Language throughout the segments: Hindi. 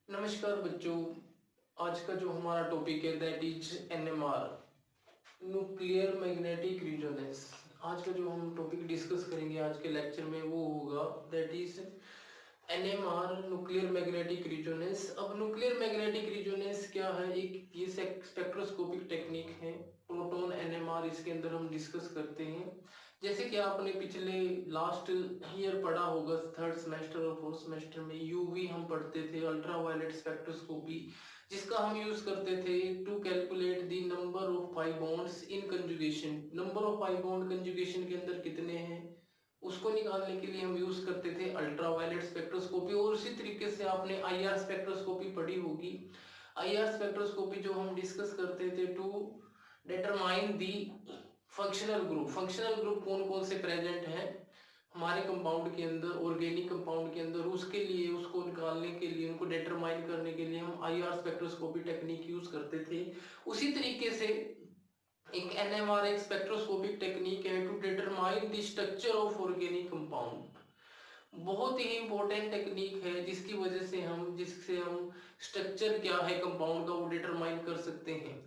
नमस्कार बच्चों। आज का जो हमारा टॉपिक है that is NMR, nuclear magnetic resonance. आज का जो हम टॉपिक डिस्कस करेंगे आज के लेक्चर में वो होगा that is NMR, nuclear magnetic resonance. अब न्यूक्लियर मैग्नेटिक रिजोनेंस क्या है? एक ये स्पेक्ट्रोस्कोपिक टेक्निक है, प्रोटॉन एनएमआर, इसके अंदर हम डिस्कस करते हैं। जैसे कि आपने पिछले लास्ट ईयर पढ़ा होगा, थर्ड सेमेस्टर और फोर्थ सेमेस्टर में यूवी हम पढ़ते थे, अल्ट्रा वायलेट स्पेक्ट्रोस्कोपी, जिसका हम यूज करते थे to calculate the number of pi bonds in conjugation. Number of pi bond conjugation के अंदर कितने हैं उसको निकालने के लिए हम यूज करते थे अल्ट्रा वायलेट स्पेक्ट्रोस्कोपी। और उसी तरीके से आपने आईआर स्पेक्ट्रोस्कोपी पढ़ी होगी। आईआर स्पेक्ट्रोस्कोपी जो हम डिस्कस करते थे to determine the functional group. Functional group कौन कौन से प्रेजेंट हैं हमारे कंपाउंड के अंदर, ऑर्गेनिक कंपाउंड के अंदर, उसके लिए उसको निकालने के लिए, उनको डिटरमाइन करने के लिए हम आईआर स्पेक्ट्रोस्कोपी टेक्निक यूज करते थे। उसी तरीके से एक एनएमआर एक स्पेक्ट्रोस्कोपिक टेक्निक है to determine the structure of organic compound. बहुत ही इंपॉर्टेंट टेक्निक है जिससे हम स्ट्रक्चर क्या है कंपाउंड का वो डिटरमाइन कर सकते हैं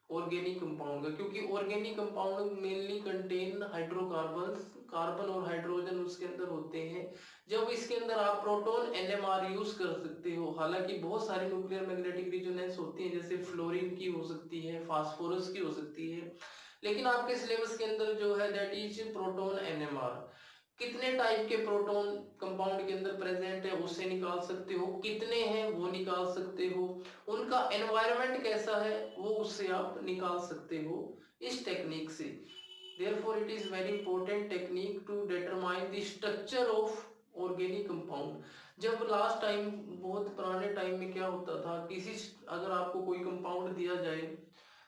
ऑर्गेनिक कंपाउंड का, क्योंकि organic compound mainly contain hydrocarbons, carbon और हाइड्रोजन उसके अंदर होते हैं। जब इसके अंदर आप प्रोटॉन एनएमआर यूज कर सकते हो, हालांकि बहुत सारी न्यूक्लियर मैग्नेटिक रिजोनेंस होती है, जैसे फ्लोरीन की हो सकती है, फास्फोरस की हो सकती है, लेकिन आपके सिलेबस के अंदर जो है दैट इज प्रोटॉन एनएमआर। कितने टाइप के प्रोटॉन कंपाउंड के अंदर प्रेजेंट है उससे निकाल सकते हो, कितने हैं वो निकाल सकते हो, उनका एनवायरनमेंट कैसा है वो उससे आप निकाल सकते हो इस टेक्निक से। therefore it is very important technique to determine the structure of organic compound। जब लास्ट टाइम, बहुत पुराने टाइम में क्या होता था, अगर आपको कोई कंपाउंड दिया जाए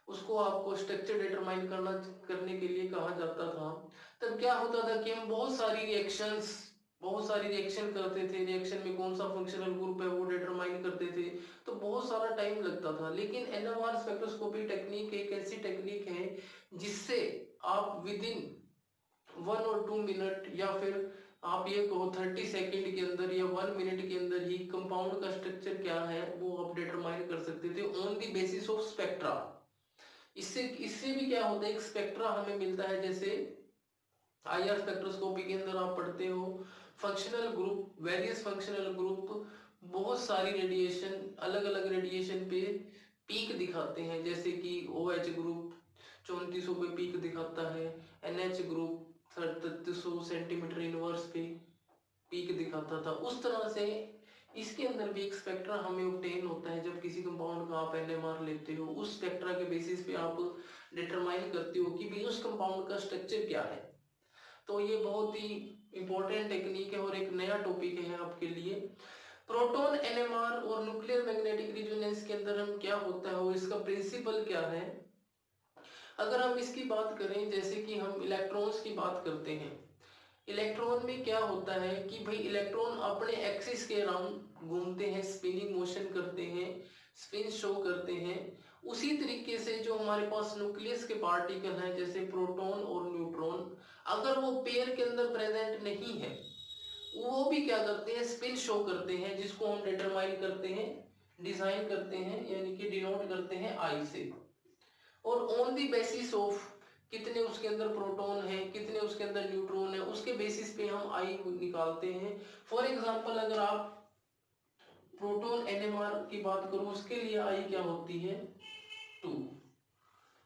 उसको आपको स्ट्रक्चर डिटरमाइन करने के लिए कहा जाता था, तब क्या होता था कि हम बहुत सारी रिएक्शन करते थे, रिएक्शन में कौन सा फंक्शनल ग्रुप है वो डिटरमाइन करते थे, तो बहुत सारा टाइम लगता था। लेकिन एनएमआर स्पेक्ट्रोस्कोपी टेक्निक एक ऐसी टेक्निक है जिससे आप विद इन 1 और 2 मिनट, या फिर आप ये कहो 30 सेकेंड के अंदर या 1 मिनट के अंदर ही कंपाउंड का स्ट्रक्चर क्या है वो आप डिटरमाइन कर सकते थे on the basis of spectra. इससे इससे भी क्या होता है, एक स्पेक्ट्रा हमें मिलता है। जैसे आईआर स्पेक्ट्रोस्कोपी के अंदर आप पढ़ते हो functional group, various functional group, बहुत सारी रेडिएशन, अलग अलग रेडिएशन पे पीक दिखाते हैं। जैसे कि OH ग्रुप 3400 पे पीक दिखाता है, NH ग्रुप 3300 सेंटीमीटर इनवर्स पे पीक दिखाता था। उस तरह से इसके अंदर भी एक स्पेक्ट्रा हमें ऑब्टेन होता है जब किसी कंपाउंड का आप एनएमआर लेते हो। उस स्पेक्ट्रा के बेसिस पे आप डिटरमाइन करते हो कि भी उस कंपाउंड का स्ट्रक्चर क्या है। तो ये बहुत ही इंपॉर्टेंट टेक्निक है और एक नया टॉपिक है आपके लिए। प्रोटॉन एनएमआर और न्यूक्लियर मैग्नेटिक रिजोनेंस के अंदर हम क्या होता है और इसका प्रिंसिपल क्या है। अगर हम इसकी बात करें, जैसे कि हम इलेक्ट्रॉन्स की बात करते हैं, इलेक्ट्रॉन में क्या होता है कि भाई इलेक्ट्रॉन अपने एक्सिस के अराउंड घूमते हैं, स्पिनिंग मोशन करते हैं, स्पिन शो करते हैं। उसी तरीके से जो हमारे पास न्यूक्लियस के पार्टिकल हैं जैसे प्रोटॉन और न्यूट्रॉन, अगर वो पेयर के अंदर प्रेजेंट नहीं है वो भी क्या करते हैं, स्पिन शो करते हैं, जिसको हम डिटरमाइन करते हैं, डिजाइन करते हैं, यानी कि डिनोट करते हैं आई से। और ऑन द बेसिस ऑफ कितने उसके अंदर प्रोटॉन है, कितने उसके अंदर न्यूट्रॉन है, उसके बेसिस पे हम आई निकालते हैं। फॉर एग्जांपल अगर आप प्रोटॉन एनएमआर की बात करो, उसके लिए आई क्या होती है 2।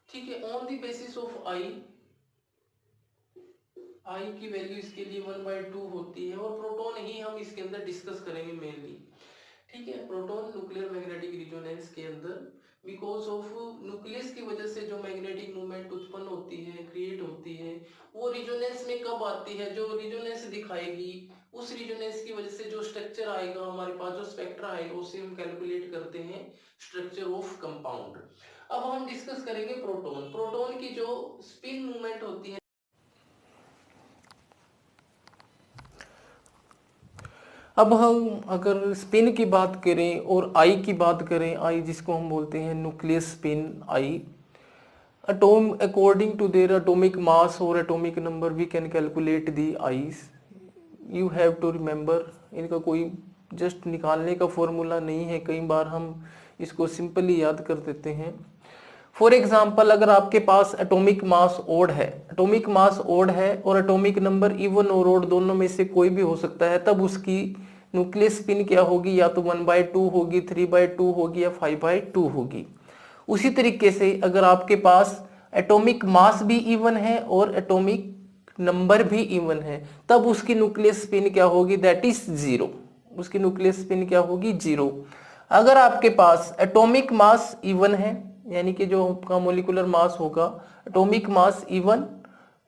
ठीक है, ऑन द बेसिस ऑफ आई की वैल्यू इसके लिए 1/2 होती है, और प्रोटॉन ही हम इसके अंदर डिस्कस करेंगे मेनली। ठीक है, प्रोटॉन न्यूक्लियर मैग्नेटिक रिजोनेंस के अंदर बिकॉज ऑफ न्यूक्लियस की वजह से जो मैग्नेटिक मूवमेंट उत्पन्न होती है, क्रिएट होती है, वो रिजोनेंस में कब आती है, जो रिजोनेंस दिखाएगी उस रिजोनेंस की वजह से जो स्ट्रक्चर आएगा हमारे पास, जो स्पेक्ट्रा आएगा, उसे हम कैलकुलेट करते हैं स्ट्रक्चर ऑफ कंपाउंड। अब हम डिस्कस करेंगे प्रोटॉन। प्रोटॉन की जो स्पिन मूवमेंट होती है, अब हम अगर स्पिन की बात करें और आई की बात करें, आई जिसको हम बोलते हैं nucleus spin I, atom according to their atomic mass or atomic number we can calculate the i's। you have to remember, इनका कोई जस्ट निकालने का फॉर्मूला नहीं है, कई बार हम इसको सिंपली याद कर देते हैं। फॉर एग्जाम्पल, अगर आपके पास एटॉमिक मास ओड है, एटॉमिक मास ओड है और एटॉमिक नंबर इवन और ओड दोनों में से कोई भी हो सकता है, तब उसकी न्यूक्लियस स्पिन क्या होगी, या तो 1/2 होगी, 3/2 होगी या 5/2 होगी। उसी तरीके से अगर आपके पास एटॉमिक मास भी इवन है और एटॉमिक नंबर भी इवन है, तब उसकी न्यूक्लियस स्पिन क्या होगी, दैट इज 0। उसकी न्यूक्लियस स्पिन क्या होगी, 0। अगर आपके पास एटॉमिक मास इवन है, यानी कि जो आपका मोलिकुलर मास होगा, एटॉमिक मास इवन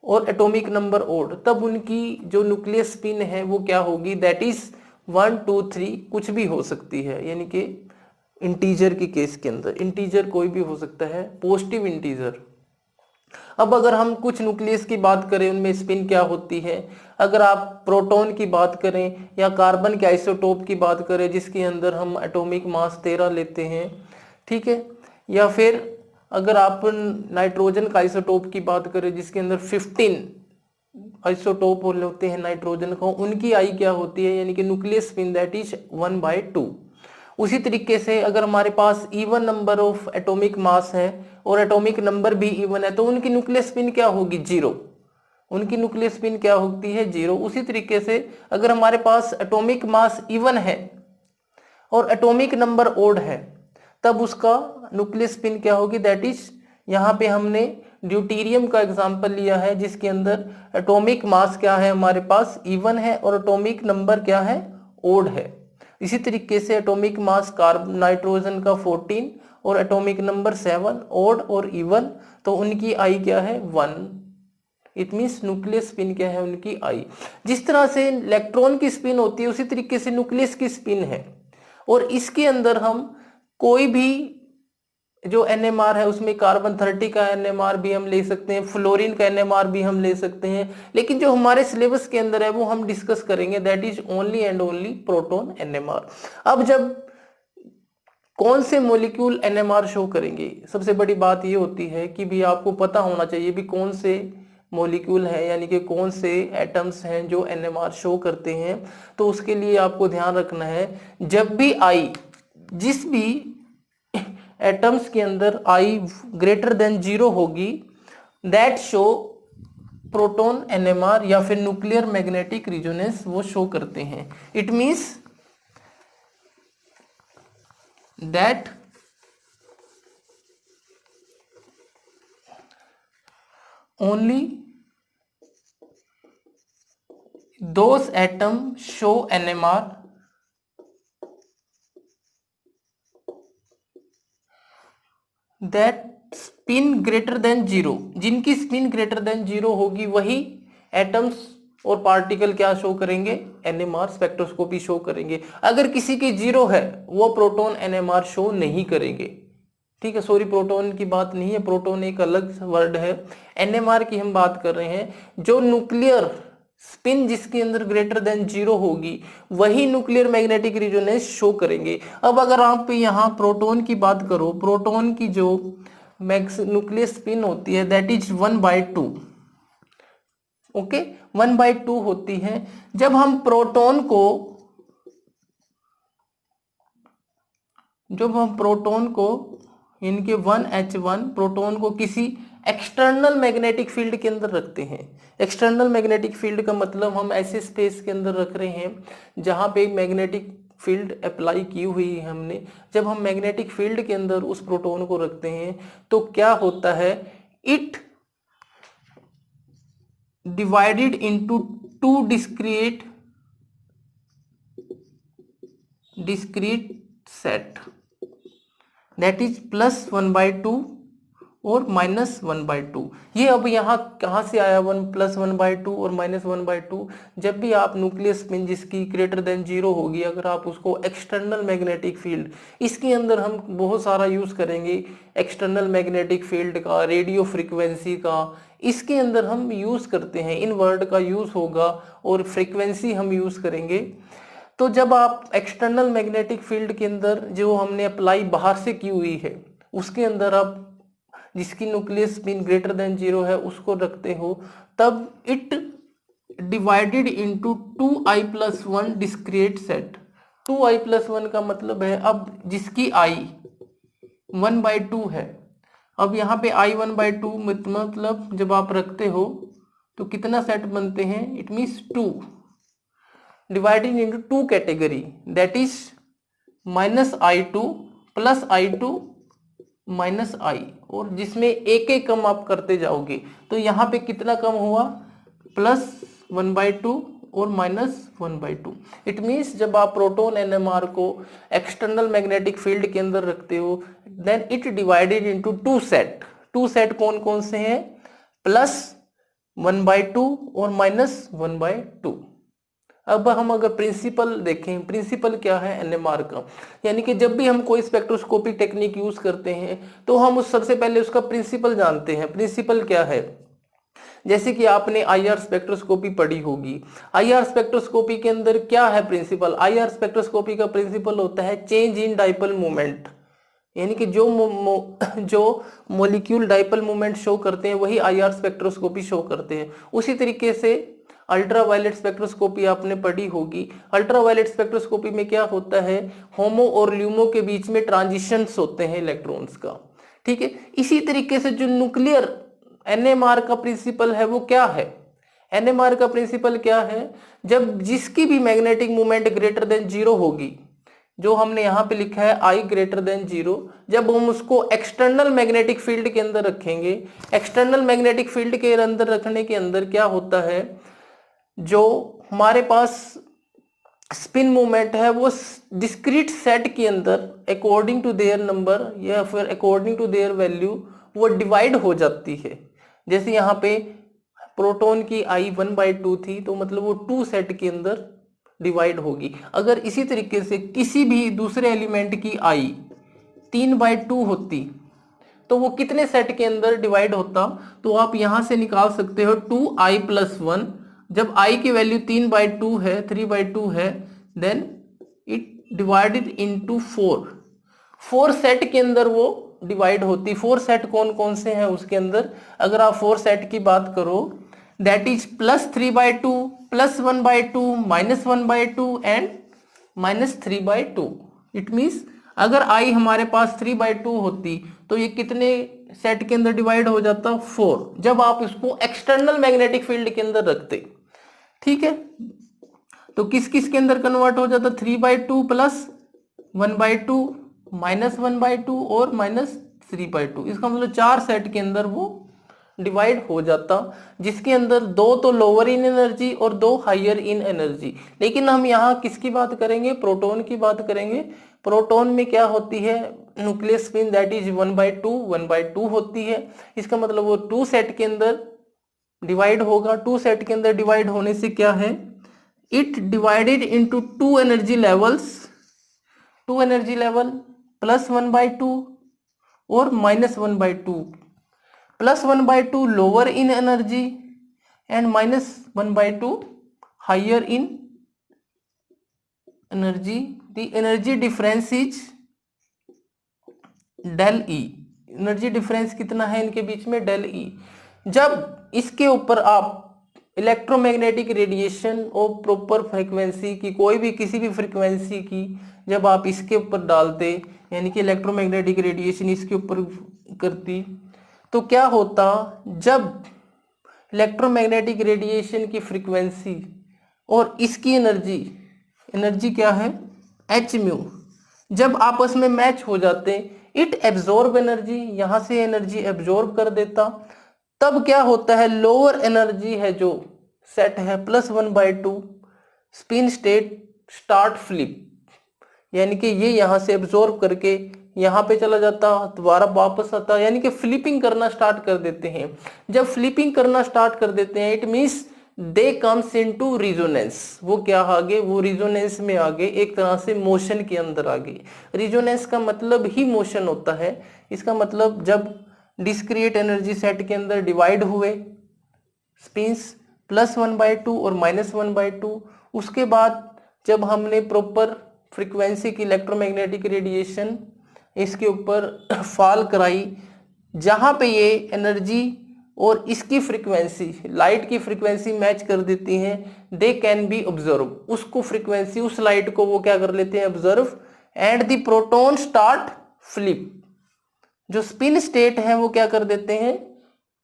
और एटॉमिक नंबर ओड, तब उनकी जो न्यूक्लियस स्पिन है वो क्या होगी, दैट इज 1 2 3 कुछ भी हो सकती है। यानी कि इंटीजर के केस के अंदर इंटीजर कोई भी हो सकता है, पॉजिटिव इंटीजर। अब अगर हम कुछ न्यूक्लियस की बात करें, उनमें स्पिन क्या होती है, अगर आप प्रोटॉन की बात करें या कार्बन के आइसोटोप की बात करें जिसके अंदर हम एटॉमिक मास 13 लेते हैं, ठीक है, या फिर अगर आप नाइट्रोजन का आइसोटोप की बात करें जिसके अंदर 15 आइसोटोप होते हैं नाइट्रोजन का, उनकी आई क्या होती है, यानी कि न्यूक्लियस स्पिन दैट इज 1/2। उसी तरीके से अगर हमारे पास even number of atomic mass है और एटॉमिक नंबर भी इवन है, तो उनकी न्यूक्लियस स्पिन क्या होगी, 0। उनकी न्यूक्लियस स्पिन क्या होती है, 0। उसी तरीके से अगर हमारे पास एटॉमिक मास इवन है और एटॉमिक नंबर ओड है, तब उसका न्यूक्लियस स्पिन क्या होगी, दैट इज, यहाँ पे हमने ड्यूटीरियम का एग्जांपल लिया है जिसके अंदर एटॉमिक मास क्या है हमारे पास, इवन है और एटॉमिक नंबर क्या है, ओड है। इसी तरीके से एटॉमिक मास कार्बन नाइट्रोजन का 14 और एटॉमिक नंबर 7, ओड और इवन, तो उनकी आई क्या है, 1। इट मींस न्यूक्लियस स्पिन क्या है, उनकी आई। जिस तरह से इलेक्ट्रॉन की स्पिन होती है उसी तरीके से न्यूक्लियस की स्पिन है, और इसके अंदर हम कोई भी जो NMR है उसमें कार्बन 30 का NMR भी हम ले सकते हैं, फ्लोरीन का NMR भी हम ले सकते हैं, लेकिन जो हमारे सिलेबस के अंदर है वो हम डिस्कस करेंगे, that is only and only proton NMR। अब जब कौन से मॉलिक्यूल NMR शो करेंगे, सबसे बड़ी बात ये होती है कि भी आपको पता होना चाहिए भी कौन से मॉलिक्यूल है, यानी कि कौन से एटम्स हैं जो NMR शो करते हैं। तो उसके लिए आपको ध्यान रखना है, जब भी आई, जिस भी एटम्स के अंदर आई ग्रेटर देन 0 होगी, दैट शो प्रोटॉन NMR या फिर न्यूक्लियर मैग्नेटिक रिजोनेंस वो शो करते हैं। It means that only those atom show NMR that spin greater than 0, जिनकी स्पिन ग्रेटर देन 0 होगी वही एटम्स और पार्टिकल क्या शो करेंगे, NMR स्पेक्ट्रोस्कोपी शो करेंगे। अगर किसी की 0 है वो प्रोटॉन NMR शो नहीं करेंगे, ठीक है। सॉरी, प्रोटॉन की बात नहीं है, प्रोटॉन एक अलग वर्ड है, NMR की हम बात कर रहे हैं। जो न्यूक्लियर स्पिन जिसके अंदर ग्रेटर देन 0 होगी वही न्यूक्लियर मैग्नेटिक रिजोनेंस शो करेंगे। अब अगर आप यहाँ प्रोटॉन की बात करो, प्रोटॉन की जो न्यूक्लियर स्पिन होती है दैट इज 1/2, ओके, 1/2 होती है। जब हम प्रोटॉन को इनके 1H1 प्रोटॉन को किसी एक्सटर्नल मैग्नेटिक फील्ड के अंदर रखते हैं। एक्सटर्नल मैग्नेटिक फील्ड का मतलब हम ऐसे स्पेस के अंदर रख रहे हैं जहां पे मैग्नेटिक फील्ड अप्लाई की हुई है हमने। जब हम मैग्नेटिक फील्ड के अंदर उस प्रोटॉन को रखते हैं तो क्या होता है, it divided into 2 discrete set, that is +1/2 और -1/2। ये अब यहाँ कहाँ से आया, +1/2 और -1/2? जब भी आप न्यूक्लियस स्पिन जिसकी ग्रेटर देन 0 होगी, अगर आप उसको एक्सटर्नल मैग्नेटिक फील्ड, इसके अंदर हम बहुत सारा यूज करेंगे एक्सटर्नल मैग्नेटिक फील्ड का, रेडियो फ्रिक्वेंसी का, इसके अंदर हम यूज करते हैं, इन वर्ड का यूज होगा और फ्रिक्वेंसी हम यूज करेंगे। तो जब आप एक्सटर्नल मैग्नेटिक फील्ड के अंदर जो हमने अप्लाई बाहर से की हुई है उसके अंदर आप जिसकी न्यूक्लियस स्पिन ग्रेटर देन 0 है उसको रखते हो, तब it divided into 2i+1 discrete set, 2i+1 का मतलब है अब जिसकी i 1/2 है, अब यहाँ पे i 1/2 मतलब जब आप रखते हो तो कितना सेट बनते हैं, it means 2 divided into 2 category, that is -i2 plus i2 minus I, और जिसमें एक एक कम आप करते जाओगे तो यहाँ पे कितना कम हुआ, +1/2 और -1/2। इट मीन्स जब आप प्रोटॉन NMR को एक्सटर्नल मैग्नेटिक फील्ड के अंदर रखते हो then it divided into 2 set. 2 set कौन कौन से हैं, +1/2 और -1/2। अब हम अगर प्रिंसिपल देखें, प्रिंसिपल क्या है NMR का, यानी कि जब भी हम कोई स्पेक्ट्रोस्कोपी टेक्निक यूज करते हैं तो हम उस सबसे पहले उसका प्रिंसिपल जानते हैं। प्रिंसिपल क्या है, जैसे कि आपने IR स्पेक्ट्रोस्कोपी पढ़ी होगी। IR स्पेक्ट्रोस्कोपी के अंदर क्या है प्रिंसिपल, IR स्पेक्ट्रोस्कोपी का प्रिंसिपल होता है चेंज इन डाइपोल मोमेंट, यानी कि जो मॉलिक्यूल डाइपोल मोमेंट शो करते हैं वही IR स्पेक्ट्रोस्कोपी शो करते हैं। उसी तरीके से अल्ट्रावायलेट स्पेक्ट्रोस्कोपी आपने पढ़ी होगी। अल्ट्रावायलेट स्पेक्ट्रोस्कोपी में क्या होता है, होमो और ल्यूमो के बीच में ट्रांजिशंस होते हैं इलेक्ट्रॉन्स का, ठीक है। इसी तरीके से जो न्यूक्लियर NMR का प्रिंसिपल है वो क्या है, NMR का प्रिंसिपल क्या है, जब जिसकी भी मैग्नेटिक मोमेंट ग्रेटर देन 0 होगी, जो हमने यहाँ पे लिखा है I ग्रेटर देन 0, जब हम उसको एक्सटर्नल मैग्नेटिक फील्ड के अंदर रखेंगे, एक्सटर्नल मैग्नेटिक फील्ड के अंदर रखने के अंदर क्या होता है, जो हमारे पास स्पिन मूवमेंट है वो डिस्क्रीट सेट के अंदर अकॉर्डिंग टू देयर नंबर या फिर अकॉर्डिंग टू देयर वैल्यू वो डिवाइड हो जाती है। जैसे यहाँ पे प्रोटॉन की I 1/2 थी तो मतलब वो 2 सेट के अंदर डिवाइड होगी। अगर इसी तरीके से किसी भी दूसरे एलिमेंट की I 3/2 होती तो वो कितने सेट के अंदर डिवाइड होता, तो आप यहां से निकाल सकते हो 2i+1, जब I की वैल्यू 3/2 है 3/2 है then it divided into 4 set के अंदर वो डिवाइड होती। 4 सेट कौन कौन से हैं उसके अंदर, अगर आप 4 सेट की बात करो that is +3/2 +1/2 -1/2 and -3/2। It means अगर I हमारे पास 3/2 होती तो ये कितने सेट के अंदर डिवाइड हो जाता, 4, जब आप इसको एक्सटर्नल मैग्नेटिक फील्ड के अंदर रखते, ठीक है। तो किस किस के अंदर कन्वर्ट हो जाता, 3/2 +1/2 -1/2 और -3/2। इसका मतलब 4 सेट के अंदर वो डिवाइड हो जाता, जिसके अंदर 2 तो लोअर इन एनर्जी और 2 हायर इन एनर्जी। लेकिन हम यहाँ किसकी बात करेंगे, प्रोटॉन की बात करेंगे। प्रोटॉन में क्या होती है, न्यूक्लियस स्पिन दैट इज 1/2 होती है। इसका मतलब वो 2 सेट के अंदर डिवाइड होगा। 2 सेट के अंदर डिवाइड होने से क्या है, it divided into 2 energy levels, 2 energy level +1/2 और -1/2। +1/2 lower in energy and -1/2 higher in energy. The energy difference is del E। Energy difference कितना है इनके बीच में, del E। जब इसके ऊपर आप इलेक्ट्रोमैग्नेटिक रेडिएशन और प्रॉपर फ्रीक्वेंसी की, कोई भी किसी भी फ्रीक्वेंसी की जब आप इसके ऊपर डालते, यानी कि इलेक्ट्रोमैग्नेटिक रेडिएशन इसके ऊपर करती, तो क्या होता, जब इलेक्ट्रोमैग्नेटिक रेडिएशन की फ्रीक्वेंसी और इसकी एनर्जी क्या है, hν, जब आपस में मैच हो जाते, इट एब्जॉर्ब एनर्जी, यहां से एनर्जी एब्जॉर्ब कर देता। तब क्या होता है, लोअर एनर्जी है जो सेट है +1/2, स्पिन स्टेट स्टार्ट फ्लिप, यानी कि ये यहां से एब्जॉर्ब करके यहाँ पे चला जाता, दोबारा वापस आता, यानी कि फ्लिपिंग करना स्टार्ट कर देते हैं। जब फ्लिपिंग करना स्टार्ट कर देते हैं it means they comes into resonance. वो क्या आ गए, वो रिजोनेंस में आ गए, एक तरह से मोशन के अंदर आ गए। रिजोनेंस का मतलब ही मोशन होता है। इसका मतलब जब डिस्क्रीट एनर्जी सेट के अंदर डिवाइड हुए स्पिन्स +1/2 और -1/2, उसके बाद जब हमने प्रॉपर फ्रीक्वेंसी की इलेक्ट्रोमैग्नेटिक रेडिएशन इसके ऊपर फॉल कराई, जहां पे ये एनर्जी और इसकी फ्रीक्वेंसी, लाइट की फ्रीक्वेंसी मैच कर देती हैं, दे कैन बी ऑब्जर्व, उसको फ्रीक्वेंसी, उस लाइट को वो क्या कर लेते हैं, observe, and the proton start flip, जो स्पिन स्टेट है वो क्या कर देते हैं,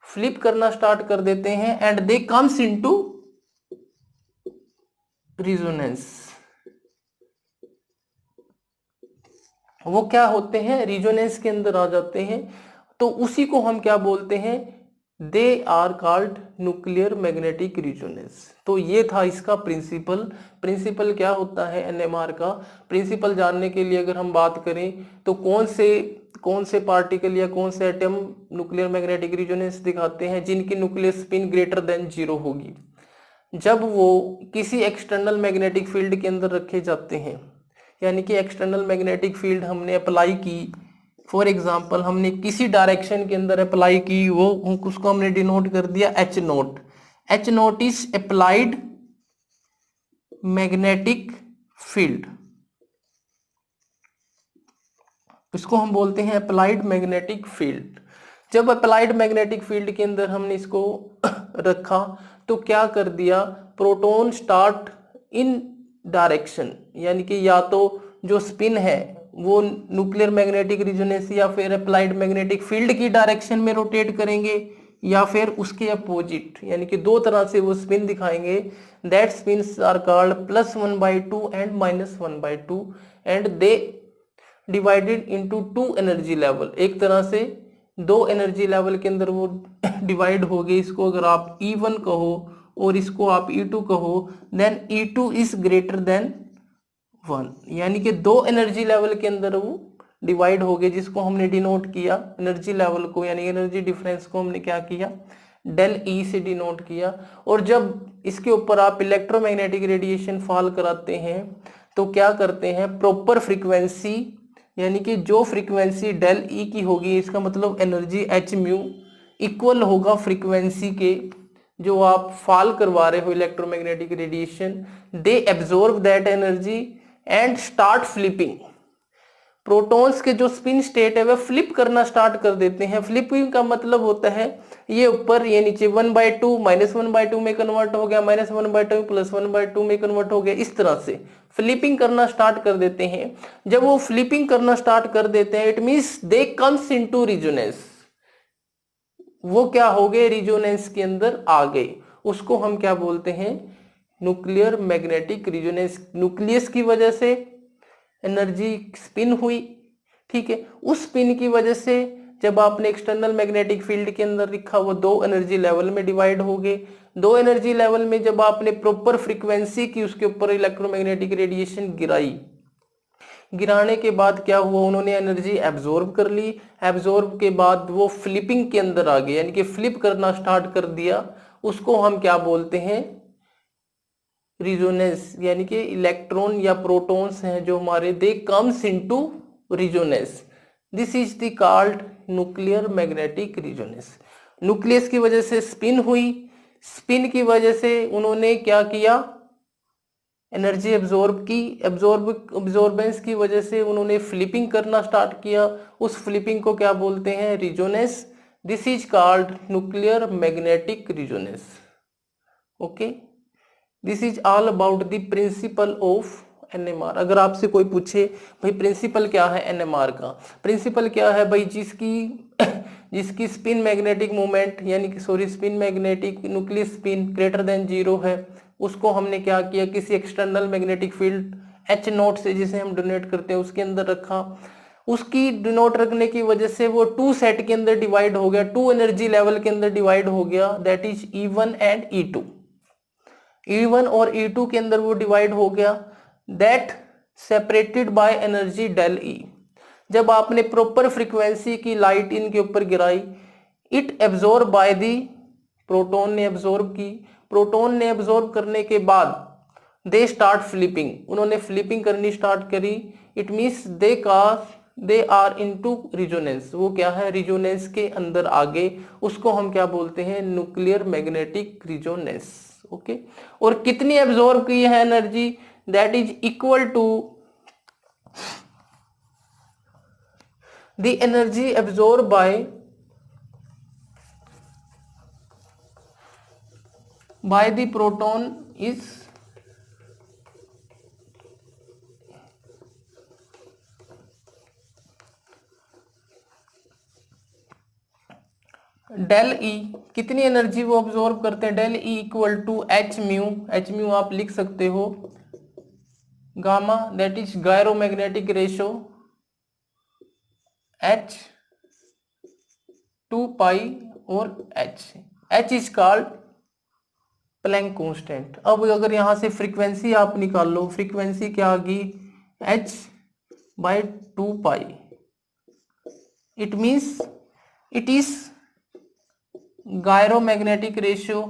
फ्लिप करना स्टार्ट कर देते हैं, and they comes into resonance, वो क्या होते हैं, रिजोनेंस के अंदर आ जाते हैं। तो उसी को हम क्या बोलते हैं, they are called nuclear magnetic resonance. तो ये था इसका प्रिंसिपल। प्रिंसिपल क्या होता है एनएमआर का, प्रिंसिपल जानने के लिए अगर हम बात करें तो कौन से पार्टिकल या कौन से एटम न्यूक्लियर मैग्नेटिक रिजोनेंस दिखाते हैं, जिनकी न्यूक्लियर स्पिन ग्रेटर देन 0 होगी, जब वो किसी एक्सटर्नल मैग्नेटिक फील्ड के अंदर रखे जाते हैं, यानी कि एक्सटर्नल मैग्नेटिक फील्ड हमने अप्लाई की, फॉर एग्जांपल हमने किसी डायरेक्शन के अंदर अप्लाई की, वो उसको हमने डिनोट कर दिया H note. H note is applied magnetic field, इसको हम बोलते हैं अप्लाइड मैग्नेटिक फील्ड। जब अप्लाइड मैग्नेटिक फील्ड के अंदर हमने इसको रखा तो क्या कर दिया, प्रोटॉन स्टार्ट इन डायरेक्शन, यानी कि या तो जो स्पिन है वो न्यूक्लियर मैग्नेटिक रिजोनेंस या फिर अप्लाइड मैग्नेटिक फील्ड की डायरेक्शन में रोटेट करेंगे, या फिर उसके अपोजिट, यानी कि दो तरह से वो स्पिन दिखाएंगे। That spins are called +1/2 and -1/2 and they divided into 2 energy level, एक तरह से 2 एनर्जी लेवल के अंदर वो डिवाइड हो गए। इसको अगर आप E1 कहो और इसको आप E2 कहो, then E2 is greater than 1, यानी कि 2 एनर्जी लेवल के अंदर वो डिवाइड हो गए, जिसको हमने डिनोट किया एनर्जी लेवल को, यानी एनर्जी डिफरेंस को हमने क्या किया, डेल ई से डिनोट किया। और जब इसके ऊपर आप इलेक्ट्रोमैग्नेटिक रेडिएशन फॉल कराते हैं तो क्या करते हैं, प्रॉपर फ्रीक्वेंसी, यानी कि जो फ्रीक्वेंसी डेल ई की होगी, इसका मतलब एनर्जी एच म्यू इक्वल होगा फ्रीक्वेंसी के जो आप फॉल करवा रहे हो electromagnetic radiation, they absorb that energy and start flipping. Protons के जो स्पिन स्टेट है वह फ्लिप करना स्टार्ट कर देते हैं। फ्लिपिंग का मतलब होता है ये ऊपर ये नीचे 1/2 -1/2 में कन्वर्ट हो गया, -1/2 +1/2 में कन्वर्ट हो गया, इस तरह से फ्लिपिंग करना स्टार्ट कर देते हैं। जब वो फ्लिपिंग करना स्टार्ट कर देते हैं, it means they comes into resonance, वो क्या हो गए, रिजोनेंस के अंदर आ गए। उसको हम क्या बोलते हैं, न्यूक्लियर मैग्नेटिक रिजोनेंस। न्यूक्लियस की वजह से एनर्जी स्पिन हुई, ठीक है, उस स्पिन की वजह से जब आपने एक्सटर्नल मैग्नेटिक फील्ड के अंदर रखा वो 2 एनर्जी लेवल में डिवाइड हो गए। 2 एनर्जी लेवल में जब आपने प्रॉपर फ्रीक्वेंसी की उसके ऊपर इलेक्ट्रोमैग्नेटिक रेडिएशन गिराई, गिराने के बाद क्या हुआ, उन्होंने एनर्जी एब्जॉर्ब कर ली। एब्जॉर्ब के बाद वो फ्लिपिंग के अंदर आ गए, यानी कि फ्लिप करना स्टार्ट कर दिया। उसको हम क्या बोलते हैं, रिजोनेंस, यानी कि इलेक्ट्रॉन या प्रोटॉन्स हैं जो हमारे, they comes into resonance. This is the called nuclear magnetic resonance. Nucleus की वजह से स्पिन हुई, स्पिन की वजह से उन्होंने क्या किया, एनर्जी एब्जॉर्ब की, एब्जॉर्बेंस की वजह से उन्होंने फ्लिपिंग करना स्टार्ट किया। उस फ्लिपिंग को क्या बोलते हैं, resonance. This is called nuclear magnetic resonance. Okay, this is all about the principle of NMR. अगर आपसे कोई पूछे भाई प्रिंसिपल क्या है एनएमआर का, प्रिंसिपल क्या है भाई, जिसकी स्पिन मैग्नेटिक मोमेंट, यानी कि sorry spin magnetic nucleus spin greater than 0 है, उसको हमने क्या किया, किसी external magnetic field H note से, जिसे हम डोनेट करते हैं, उसके अंदर रखा। उसकी डिनोट रखने की वजह से वो 2 सेट के अंदर डिवाइड हो गया, 2 एनर्जी लेवल के अंदर डिवाइड हो गया, that is E1 and E2। E1 और E2 के अंदर वो डिवाइड हो गया, that separated by energy del E. जब आपने प्रॉपर फ्रीक्वेंसी की लाइट इनके ऊपर गिराई, it absorb by the, proton ने एब्जॉर्ब की। प्रोटॉन ने एब्जॉर्ब करने के बाद दे स्टार्ट फ्लिपिंग, उन्होंने फ्लिपिंग करनी स्टार्ट करी। It means they are into resonance, वो क्या है, रिजोनेंस के अंदर आ गए। उसको हम क्या बोलते हैं, न्यूक्लियर मैग्नेटिक रिजोनेंस। ओके, और कितनी एब्जॉर्ब की है energy, that is equal to the energy absorb by by the proton is del E, कितनी एनर्जी वो ऑब्जॉर्व करते हैं, del E equal to H mu, H mu आप लिख सकते हो gamma, that is gyromagnetic ratio H two pi और H is called Planck constant. अब अगर यहां से फ्रीक्वेंसी आप निकाल लो, फ्रीक्वेंसी क्या आ गई, H by 2 pi, it means it is gyromagnetic ratio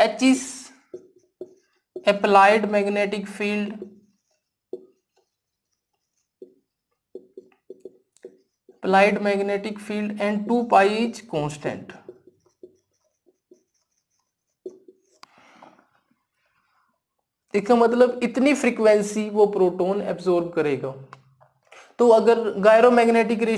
H is applied magnetic field and 2 pi is constant। इसका मतलब इतनी फ्रीक्वेंसी वो प्रोटॉन एब्जॉर्ब करेगा। तो अगर गायरोमैग्नेटिक रेशियो